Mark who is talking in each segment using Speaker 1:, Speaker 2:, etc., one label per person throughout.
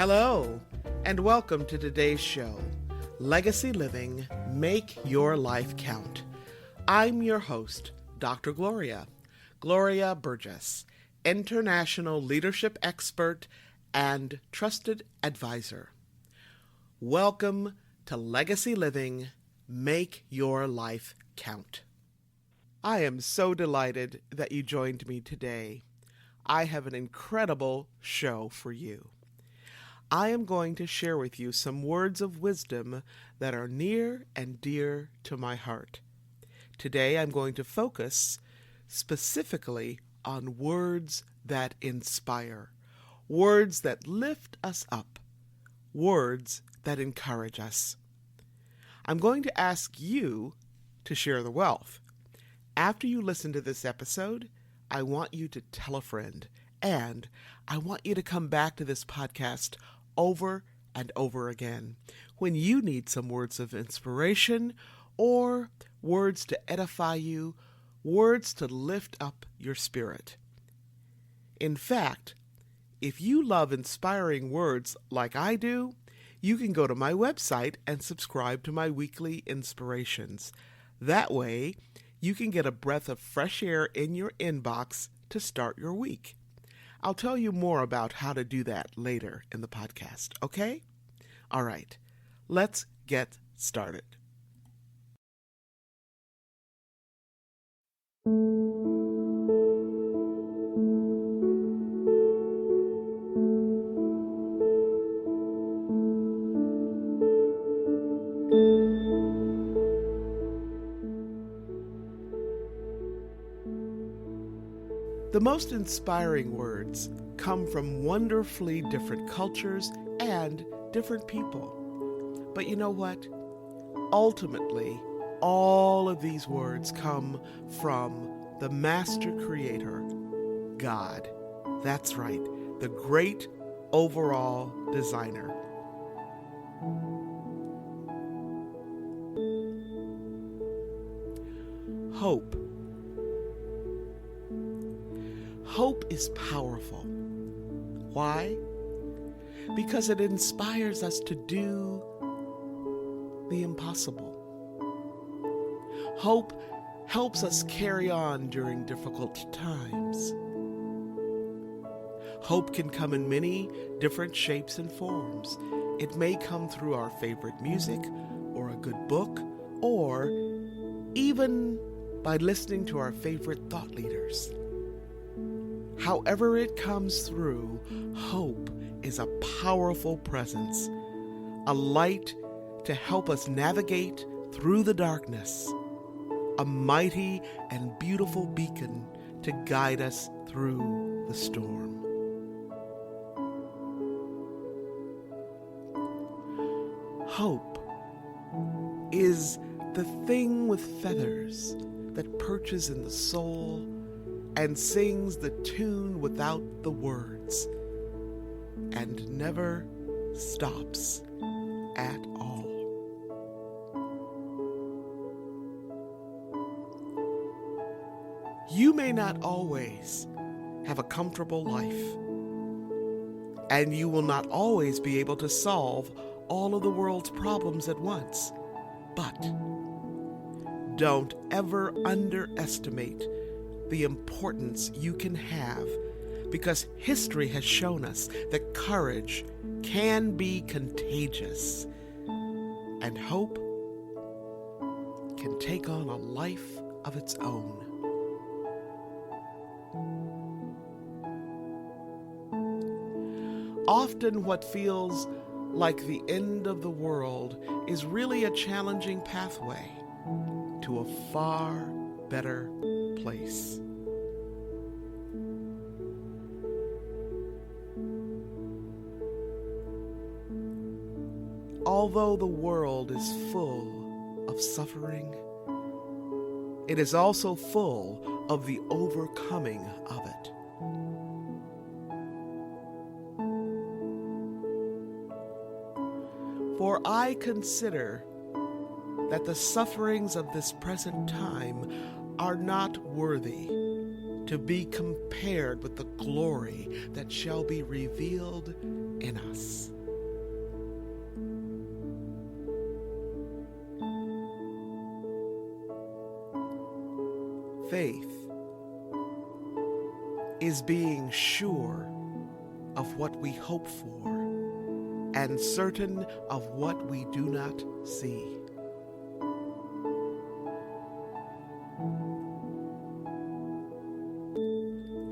Speaker 1: Hello, and welcome to today's show, Legacy Living, Make Your Life Count. I'm your host, Dr. Gloria Burgess, international leadership expert and trusted advisor. Welcome to Legacy Living, Make Your Life Count. I am so delighted that you joined me today. I have an incredible show for you. I am going to share with you some words of wisdom that are near and dear to my heart. Today I'm going to focus specifically on words that inspire, words that lift us up, words that encourage us. I'm going to ask you to share the wealth. After you listen to this episode, I want you to tell a friend, and I want you to come back to this podcast over and over again when you need some words of inspiration or words to edify you, words to lift up your spirit. In fact, if you love inspiring words like I do, you can go to my website and subscribe to my weekly inspirations. That way, you can get a breath of fresh air in your inbox to start your week. I'll tell you more about how to do that later in the podcast, okay? All right, let's get started. The most inspiring words come from wonderfully different cultures and different people. But you know what? Ultimately, all of these words come from the master creator, God. That's right, the great overall designer. Hope. Hope is powerful. Why? Because it inspires us to do the impossible. Hope helps us carry on during difficult times. Hope can come in many different shapes and forms. It may come through our favorite music, or a good book, or even by listening to our favorite thought leaders. However it comes through, hope is a powerful presence, a light to help us navigate through the darkness, a mighty and beautiful beacon to guide us through the storm. Hope is the thing with feathers that perches in the soul and sings the tune without the words, and never stops at all. You may not always have a comfortable life, and you will not always be able to solve all of the world's problems at once, but don't ever underestimate the importance you can have, because history has shown us that courage can be contagious, and hope can take on a life of its own. Often what feels like the end of the world is really a challenging pathway to a far better place. Although the world is full of suffering, it is also full of the overcoming of it. For I consider that the sufferings of this present time are not worthy to be compared with the glory that shall be revealed in us. Faith is being sure of what we hope for and certain of what we do not see.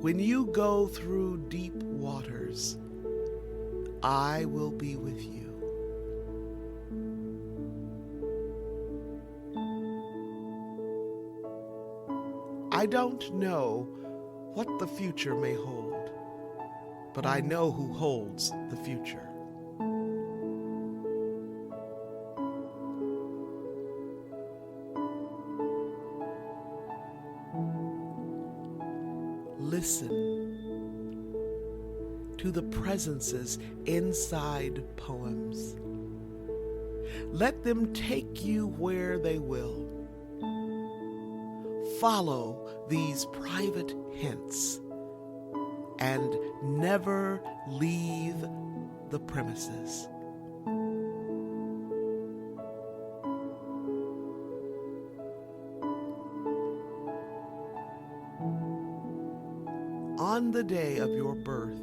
Speaker 1: When you go through deep waters, I will be with you. I don't know what the future may hold, but I know who holds the future. Listen to the presences inside poems. Let them take you where they will. Follow these private hints and never leave the premises. On the day of your birth,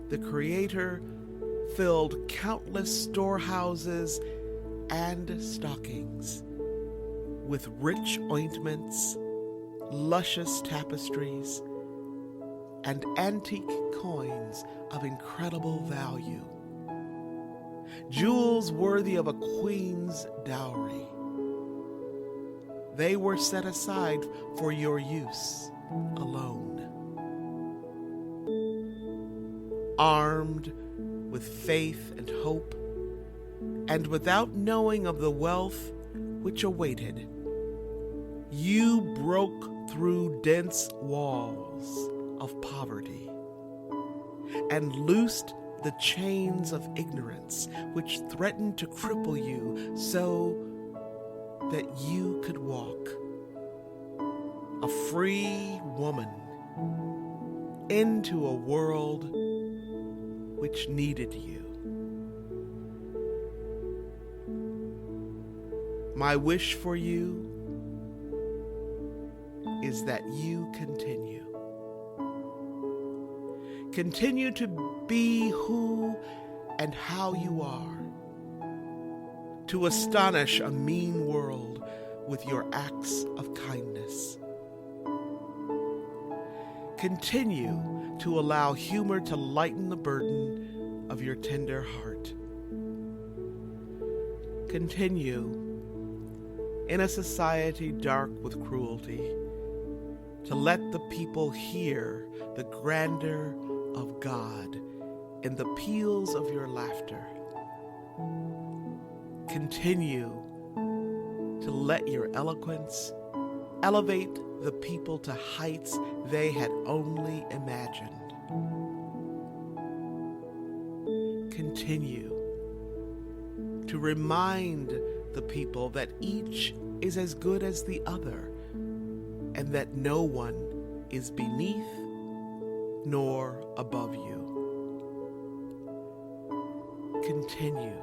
Speaker 1: the Creator filled countless storehouses and stockings with rich ointments, luscious tapestries, and antique coins of incredible value, jewels worthy of a queen's dowry. They were set aside for your use alone. Armed with faith and hope, and without knowing of the wealth which awaited, you broke through dense walls of poverty and loosed the chains of ignorance which threatened to cripple you so that you could walk, a free woman, into a world which needed you. My wish for you is that you continue. Continue to be who and how you are, to astonish a mean world with your acts of kindness. Continue to allow humor to lighten the burden of your tender heart. Continue, in a society dark with cruelty, to let the people hear the grandeur of God in the peals of your laughter. Continue to let your eloquence elevate the people to heights they had only imagined. Continue to remind the people that each is as good as the other, and that no one is beneath nor above you. Continue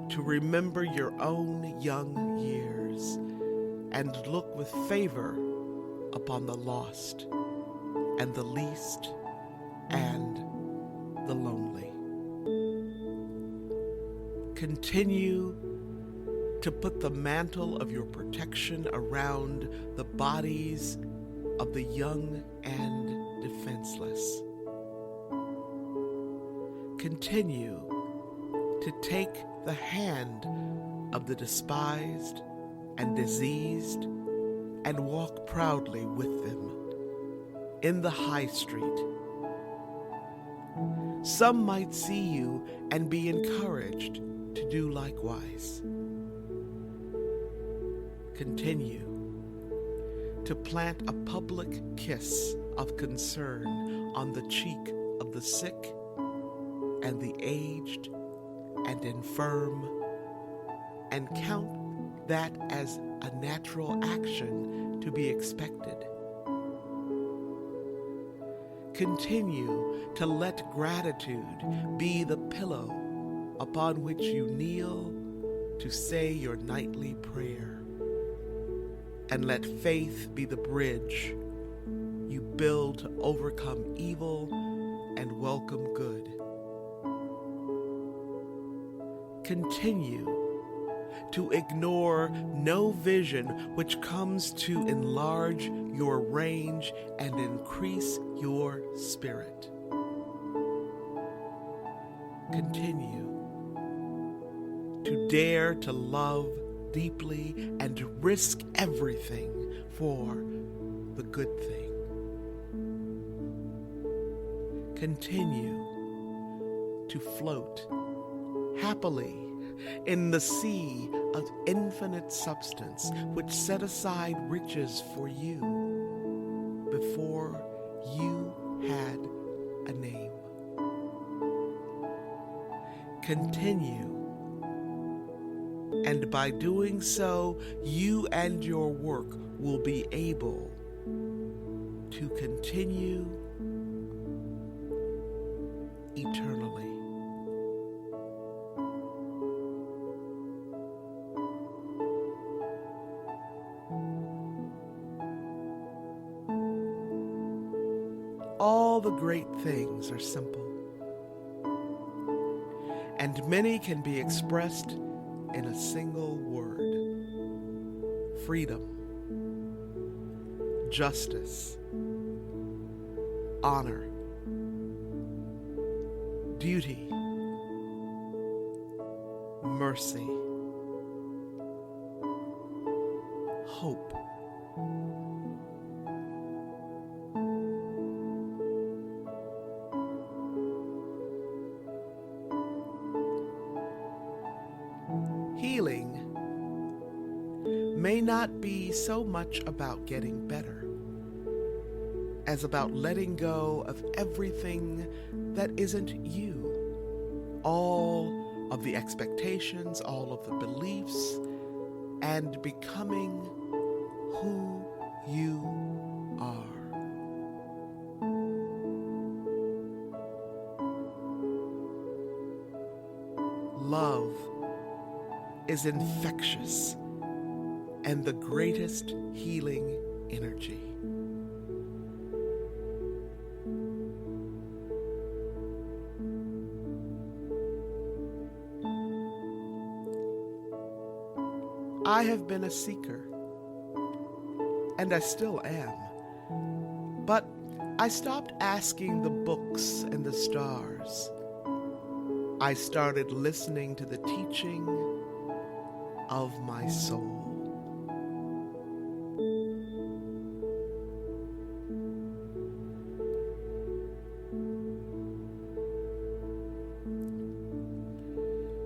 Speaker 1: to remember your own young years and look with favor upon the lost and the least and the lonely. Continue to put the mantle of your protection around the bodies of the young and defenseless. Continue to take the hand of the despised and diseased and walk proudly with them in the high street. Some might see you and be encouraged to do likewise. Continue to plant a public kiss of concern on the cheek of the sick and the aged and infirm, and count that as a natural action to be expected Continue to let gratitude be the pillow upon which you kneel to say your nightly prayer, and let faith be the bridge you build to overcome evil and welcome good. Continue to ignore no vision which comes to enlarge your range and increase your spirit. Continue to dare to love deeply and risk everything for the good thing. Continue to float happily in the sea of infinite substance which set aside riches for you before you had a name. Continue, and by doing so, you and your work will be able to continue eternally. All the great things are simple, and many can be expressed in a single word: freedom, justice, honor, duty, mercy, hope, healing may not be so much about getting better as about letting go of everything that isn't you. All of the expectations, all of the beliefs, and becoming who you are. Love is infectious and the greatest healing energy. I have been a seeker, and I still am, but I stopped asking the books and the stars. I started listening to the teaching of my soul.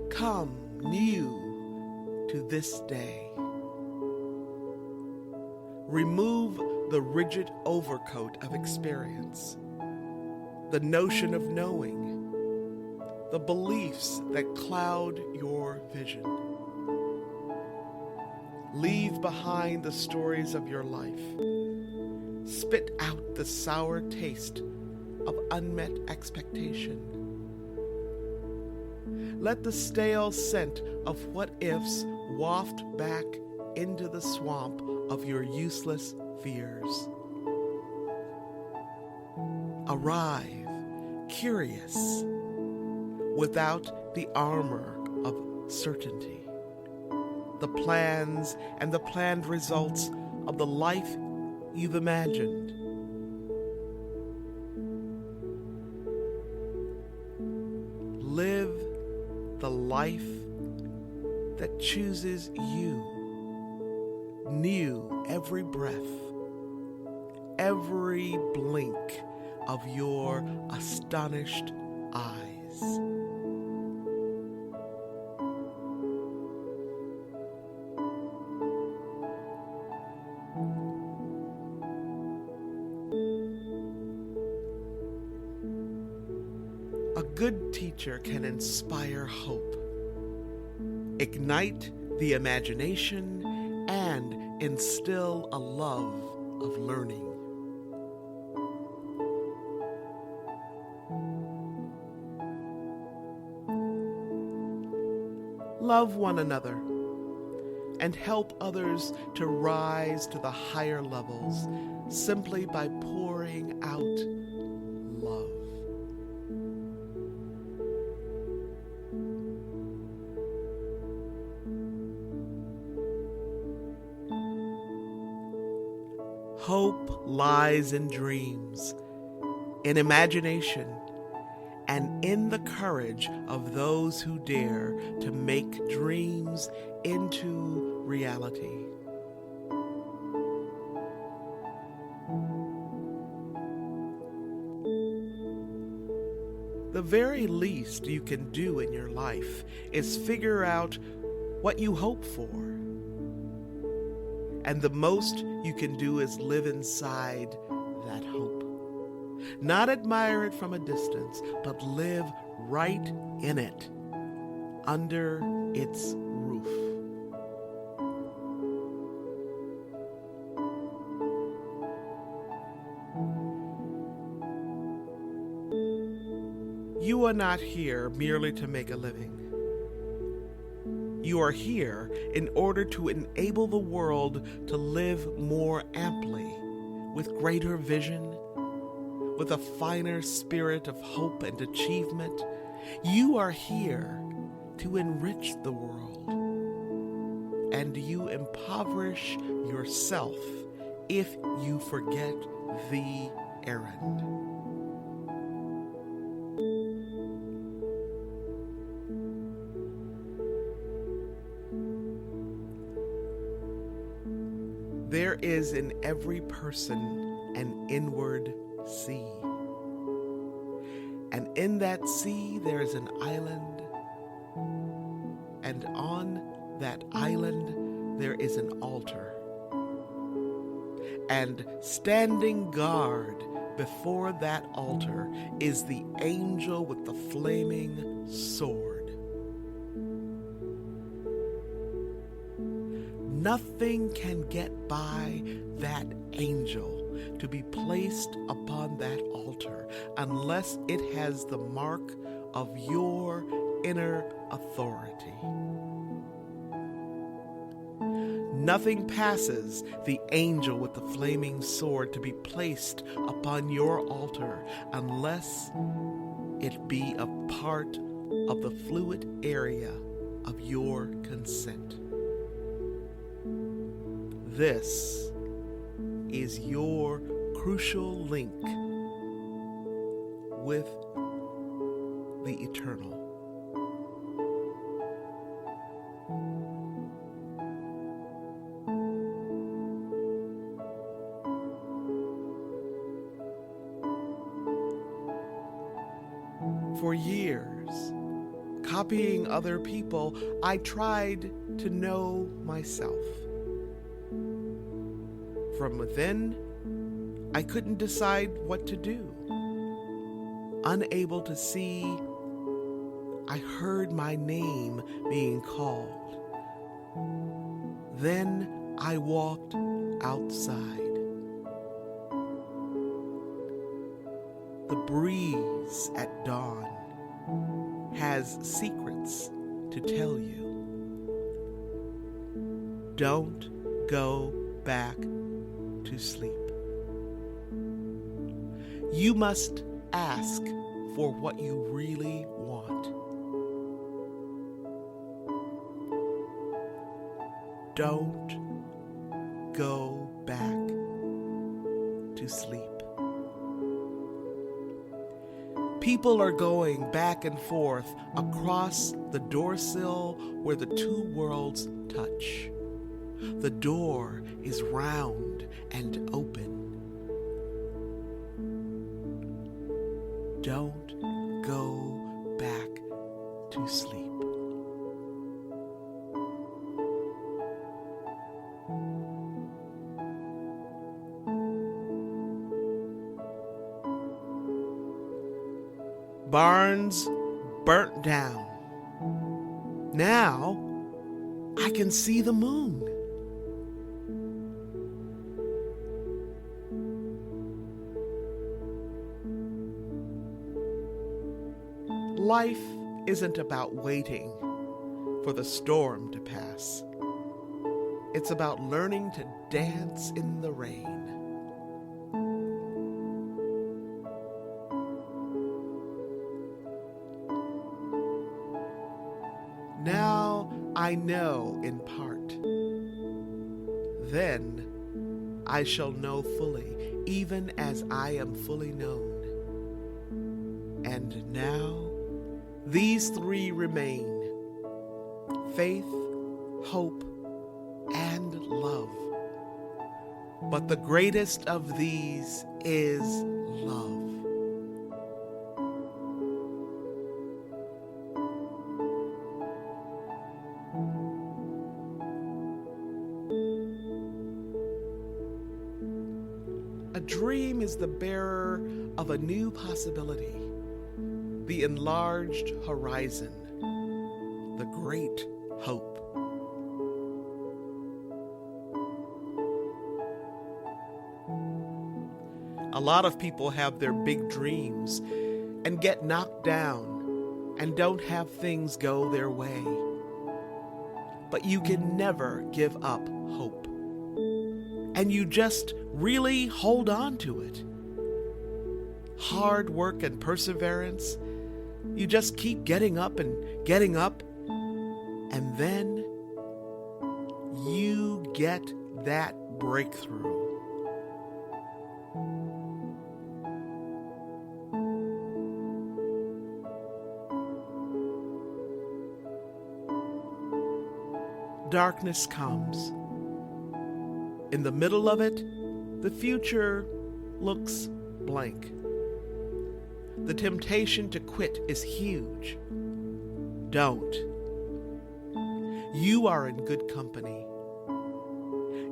Speaker 1: Come new to this day. Remove the rigid overcoat of experience, the notion of knowing, the beliefs that cloud your vision. Leave behind the stories of your life. Spit out the sour taste of unmet expectation. Let the stale scent of what-ifs waft back into the swamp of your useless fears. Arrive curious, without the armor of certainty, the plans and the planned results of the life you've imagined. Live the life that chooses you, new every breath, every blink of your astonished eyes. A good teacher can inspire hope, ignite the imagination, and instill a love of learning. love one another, and help others to rise to the higher levels simply by pouring out love. Hope lies in dreams, in imagination, and in the courage of those who dare to make dreams into reality. The very least you can do in your life is figure out what you hope for. And the most you can do is live inside that hope. Not admire it from a distance, but live right in it, under its roof. You are not here merely to make a living. You are here in order to enable the world to live more amply, with greater vision, with a finer spirit of hope and achievement. You are here to enrich the world, and you impoverish yourself if you forget the errand. There is in every person an inward sea. And in that sea there is an island, and on that island there is an altar. And standing guard before that altar is the angel with the flaming sword. Nothing can get by that angel to be placed upon that altar unless it has the mark of your inner authority. Nothing passes the angel with the flaming sword to be placed upon your altar unless it be a part of the fluid area of your consent. This is your crucial link with the eternal. For years, copying other people, I tried to know myself. From within, I couldn't decide what to do. Unable to see, I heard my name being called. Then I walked outside. The breeze at dawn has secrets to tell you. Don't go back to sleep. You must ask for what you really want. Don't go back to sleep. People are going back and forth across the doorsill where the two worlds touch. The door is round and open. Don't go back to sleep. Barns burnt down. Now I can see the moon. Life isn't about waiting for for the storm to pass. It's about learning to dance in the rain. Now I know in part. Then I shall know fully, even as I am fully known. And now these three remain: faith, hope, and love. But the greatest of these is love. A dream is the bearer of a new possibility, the enlarged horizon, the great hope. A lot of people have their big dreams and get knocked down and don't have things go their way. But you can never give up hope. And you just really hold on to it. Hard work and perseverance, you just keep getting up, and then you get that breakthrough. Darkness comes. In the middle of it, the future looks blank. The temptation to quit is huge. Don't. You are in good company.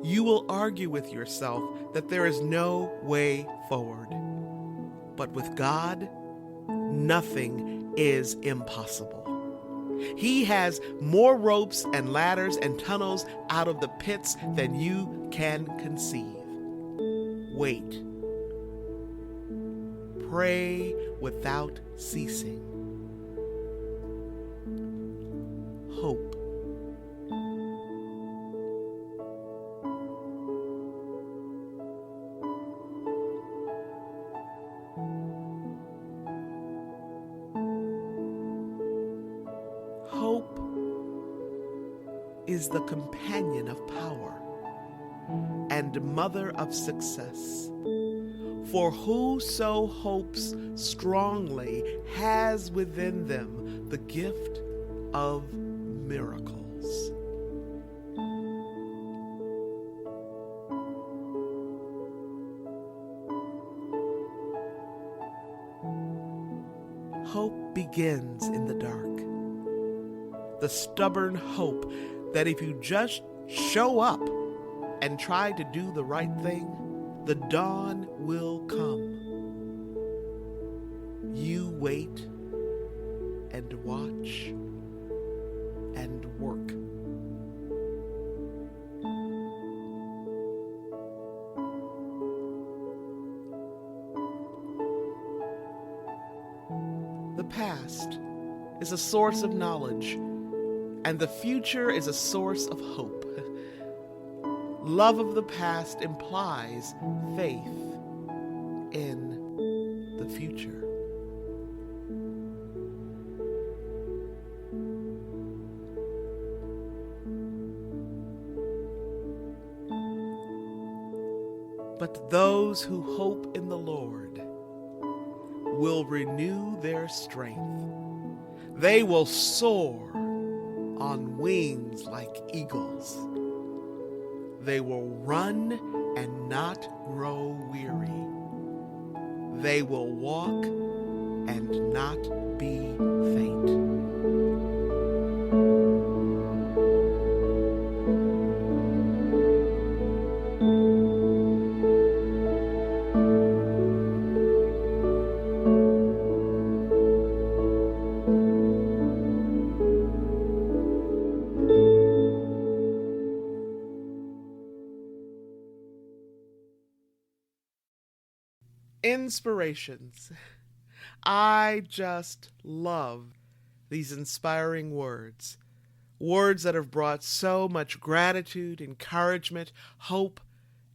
Speaker 1: You will argue with yourself that there is no way forward. But with God, nothing is impossible. He has more ropes and ladders and tunnels out of the pits than you can conceive. Wait. Pray without ceasing. Hope. Hope is the companion of power and mother of success. For whoso hopes strongly has within them the gift of miracles. Hope begins in the dark. The stubborn hope that if you just show up and try to do the right thing, the dawn will come. You wait and watch and work. The past is a source of knowledge, and the future is a source of hope. Love of the past implies faith in the future. But those who hope in the Lord will renew their strength. They will soar on wings like eagles. They will run and not grow weary. They will walk and not be faint. Inspirations. I just love these inspiring words. Words that have brought so much gratitude, encouragement, hope,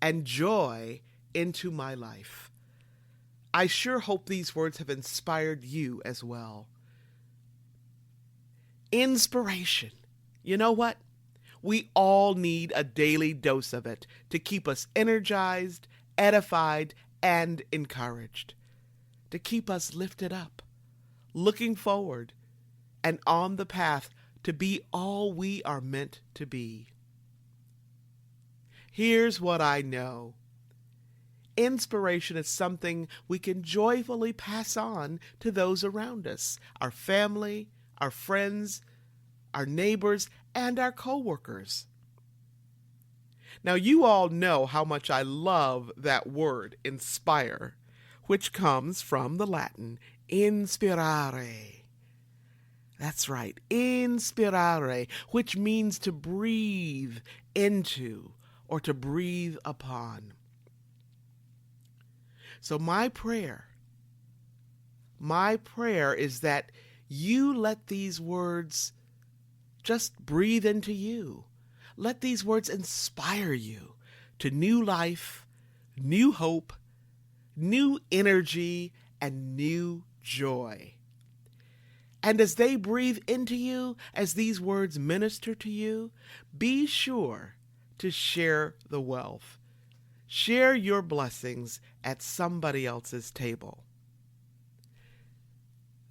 Speaker 1: and joy into my life. I sure hope these words have inspired you as well. Inspiration. You know what? We all need a daily dose of it to keep us energized, edified, and encouraged. To keep us lifted up, looking forward, and on the path to be all we are meant to be. Here's what I know. Inspiration is something we can joyfully pass on to those around us, our family, our friends, our neighbors, and our co-workers. Now, you all know how much I love that word, inspire, which comes from the Latin inspirare. That's right, inspirare, which means to breathe into or to breathe upon. So my prayer is that you let these words just breathe into you. Let these words inspire you to new life, new hope, new energy, and new joy. And as they breathe into you, as these words minister to you, be sure to share the wealth. Share your blessings at somebody else's table.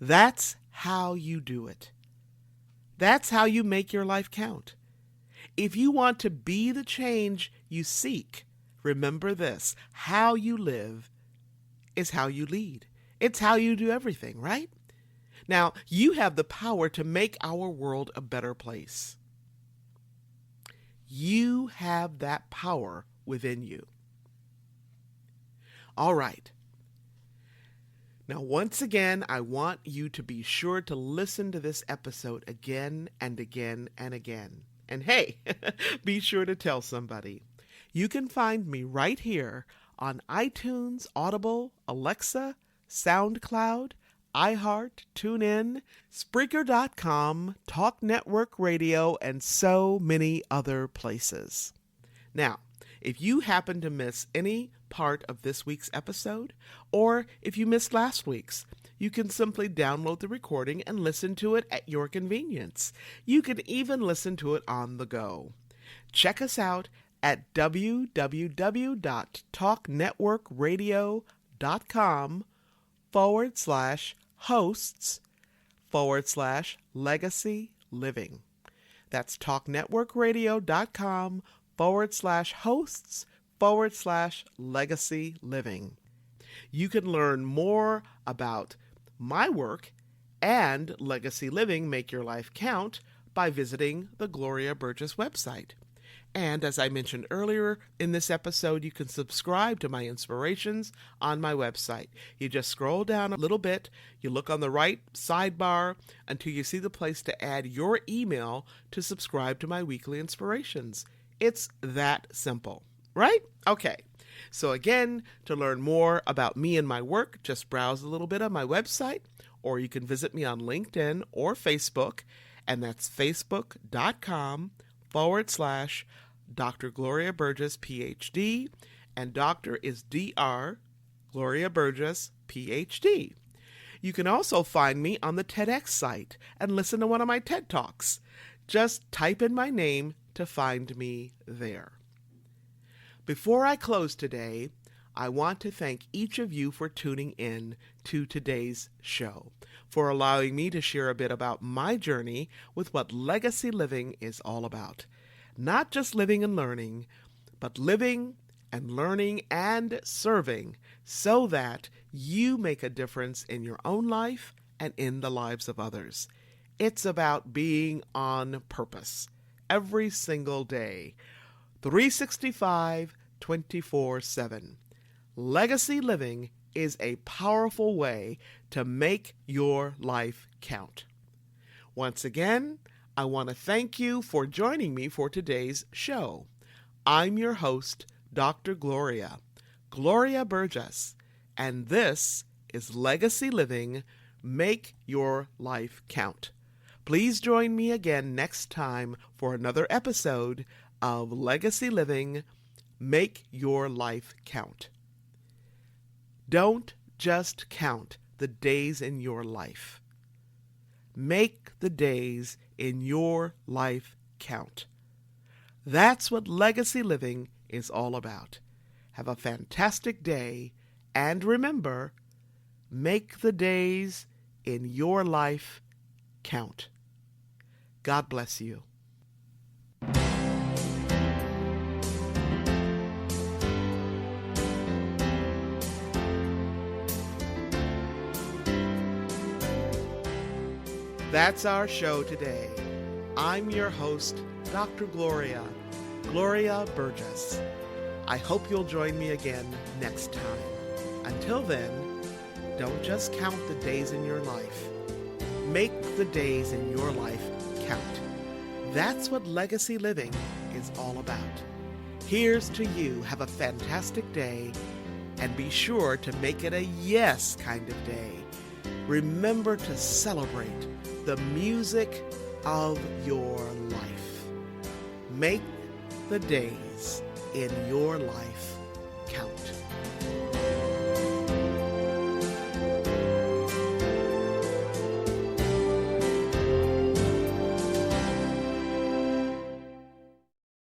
Speaker 1: That's how you do it. That's how you make your life count. If you want to be the change you seek, remember this: how you live is how you lead. It's how you do everything, right? Now, you have the power to make our world a better place. You have that power within you. All right. Now, once again, I want you to be sure to listen to this episode again and again and again. And hey, be sure to tell somebody. You can find me right here on iTunes, Audible, Alexa, SoundCloud, iHeart, TuneIn, Spreaker.com, Talk Network Radio, and so many other places. Now, if you happen to miss any part of this week's episode, or if you missed last week's, you can simply download the recording and listen to it at your convenience. You can even listen to it on the go. Check us out at www.talknetworkradio.com/hosts/legacy living. That's talknetworkradio.com/hosts/legacy living. You can learn more about my work and Legacy Living Make Your Life Count by visiting the Gloria Burgess website. And as I mentioned earlier in this episode, you can subscribe to my inspirations on my website. You just scroll down a little bit, you look on the right sidebar until you see the place to add your email to subscribe to my weekly inspirations. It's that simple, right? Okay. So again, to learn more about me and my work, just browse a little bit on my website, or you can visit me on LinkedIn or Facebook, and that's facebook.com/Dr. Gloria Burgess, PhD, and Doctor is Dr. Gloria Burgess, PhD. You can also find me on the TEDx site and listen to one of my TED Talks. Just type in my name to find me there. Before I close today, I want to thank each of you for tuning in to today's show, for allowing me to share a bit about my journey with what legacy living is all about. Not just living and learning, but living and learning and serving so that you make a difference in your own life and in the lives of others. It's about being on purpose every single day, 365, 24/7. Legacy living is a powerful way to make your life count. Once again, I want to thank you for joining me for today's show. I'm your host, Dr. Gloria Burgess, and this is Legacy Living Make Your Life Count, Please join me again next time for another episode of Legacy Living, Make Your Life Count. Don't just count the days in your life. Make the days in your life count. That's what legacy living is all about. Have a fantastic day, and remember, make the days in your life count. God bless you. That's our show today. I'm your host, Dr. Gloria Burgess. I hope you'll join me again next time. Until then, don't just count the days in your life. Make the days in your life count. That's what legacy living is all about. Here's to you. Have a fantastic day, and be sure to make it a yes kind of day. Remember to celebrate the music of your life. Make the days in your life count.